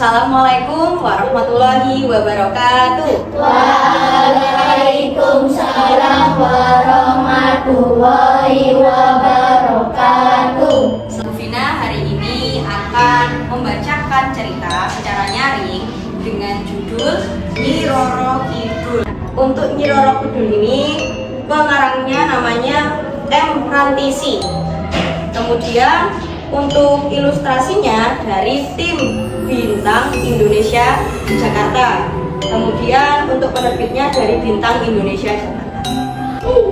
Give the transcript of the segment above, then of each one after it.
Assalamualaikum warahmatullahi wabarakatuh. Waalaikumsalam warahmatullahi wabarakatuh. Vina hari ini akan membacakan cerita secara nyaring dengan judul Nyi Roro Kidul. Untuk Nyi Roro Kidul ini pengarangnya namanya M. Rantisi. Kemudian untuk ilustrasinya dari tim Bintang Indonesia Jakarta. Kemudian untuk penerbitnya dari Bintang Indonesia Jakarta.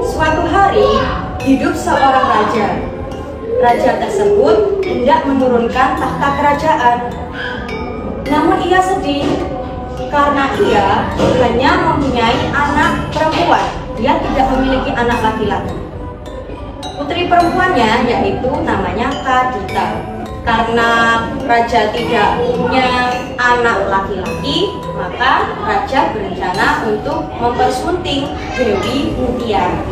Suatu hari hidup seorang raja. Raja tersebut hendak menurunkan tahta kerajaan. Namun ia sedih karena ia hanya mempunyai anak perempuan. Dia tidak memiliki anak laki-laki. Putri perempuannya yaitu namanya Kadita. Karena raja tidak punya anak laki-laki, maka raja berencana untuk mempersunting Dewi Mutiara.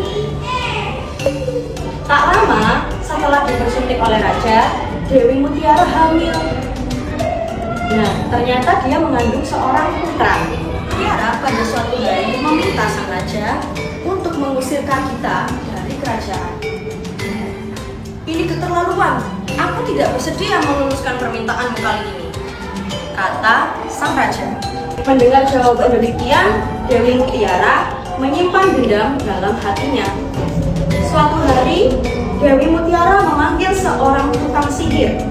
Tak lama setelah dipersunting oleh raja, Dewi Mutiara hamil. Nah, ternyata dia mengandung seorang putra. Mutiara pada suatu hari meminta sang raja untuk mengusir Kadita dari kerajaan. Ini keterlaluan, aku tidak bersedia meluluskan permintaanmu kali ini, kata sang raja. Mendengar jawaban demikian, Dewi Mutiara menyimpan dendam dalam hatinya. Suatu hari, Dewi Mutiara memanggil seorang tukang sihir.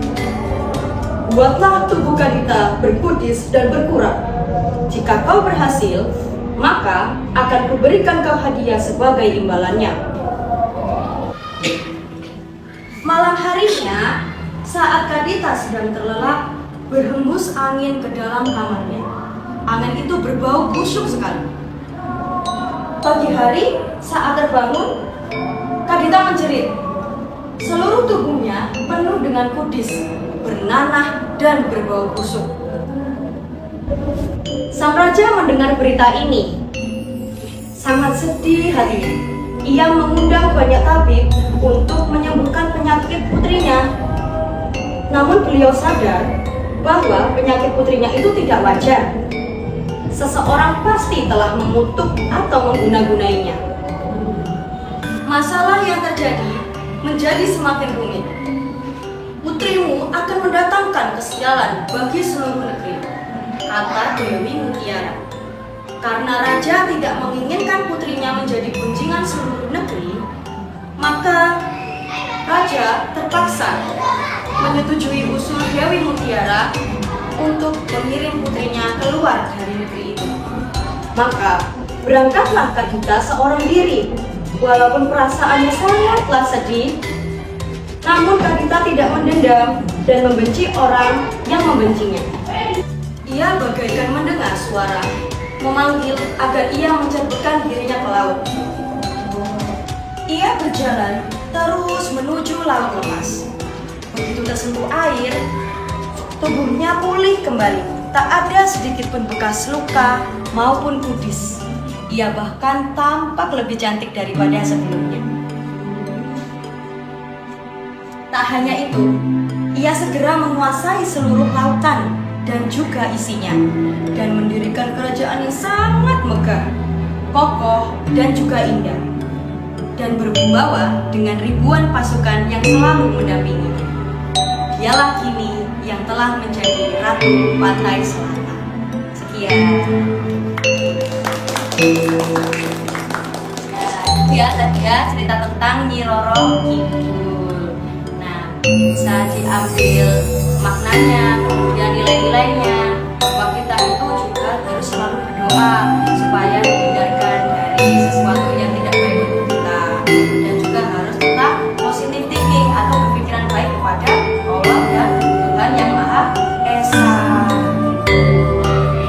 Buatlah tubuh Kadita berkudis dan berkurap. Jika kau berhasil, maka akan kuberikan kau hadiah sebagai imbalannya. Malam harinya, saat Kadita sedang terlelap, berhembus angin ke dalam kamarnya. Angin itu berbau busuk sekali. Pagi hari, saat terbangun, Kadita menjerit. Seluruh tubuhnya penuh dengan kudis, bernanah dan berbau busuk. Sang raja mendengar berita ini. Sangat sedih hatinya. Ia mengundang banyak tabib untuk menyembuhkan penyakit putrinya. Namun beliau sadar bahwa penyakit putrinya itu tidak wajar. Seseorang pasti telah mengutuk atau mengguna-gunainya. Masalah yang terjadi menjadi semakin rumit. Putrimu akan mendatangkan kesialan bagi seluruh negeri, kata Dewi Mutiara. Karena raja tidak menginginkan putrinya menjadi gunjingan seluruh negeri, maka raja terpaksa menyetujui usul Dewi Mutiara untuk mengirim putrinya keluar dari negeri itu. Maka berangkatlah Kadita seorang diri. Walaupun perasaannya sangatlah sedih, namun Kadita tidak mendendam dan membenci orang yang membencinya. Ia bagaikan mendengar suara memanggil agar ia menceburkan dirinya ke laut. Ia berjalan terus menuju laut lepas. Begitu tersentuh air, tubuhnya pulih kembali. Tak ada sedikit pun bekas luka maupun kudis. Ia bahkan tampak lebih cantik daripada sebelumnya. Tak hanya itu, ia segera menguasai seluruh lautan dan juga isinya, dan mendirikan kerajaan yang sangat megah, kokoh, dan juga indah, dan berwibawa dengan ribuan pasukan yang selalu mendampinginya. Dialah kini yang telah menjadi Ratu Pantai Selatan. Sekian. Ya, tadi ya cerita tentang Nyi Roro Kidul. Nah, bisa diambil maknanya, kemudian nilai-nilainya, bahwa kita itu juga harus selalu berdoa supaya dihindarkan dari sesuatu yang tidak baik untuk kita, dan juga harus tetap positive thinking atau berpikiran baik kepada Allah dan Tuhan Yang Maha Esa.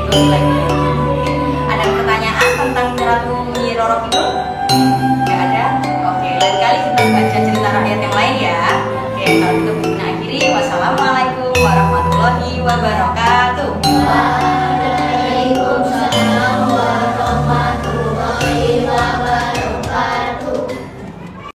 Itu nilai-nilai. Ada pertanyaan tentang Ratu Nyi Roro Kidul? Gak ada? Oke, lain kali kita baca cerita rakyat yang lain ya. Oke, kalau gitu kita akhiri. Wassalamualaikum warahmatullahi wabarakatuh.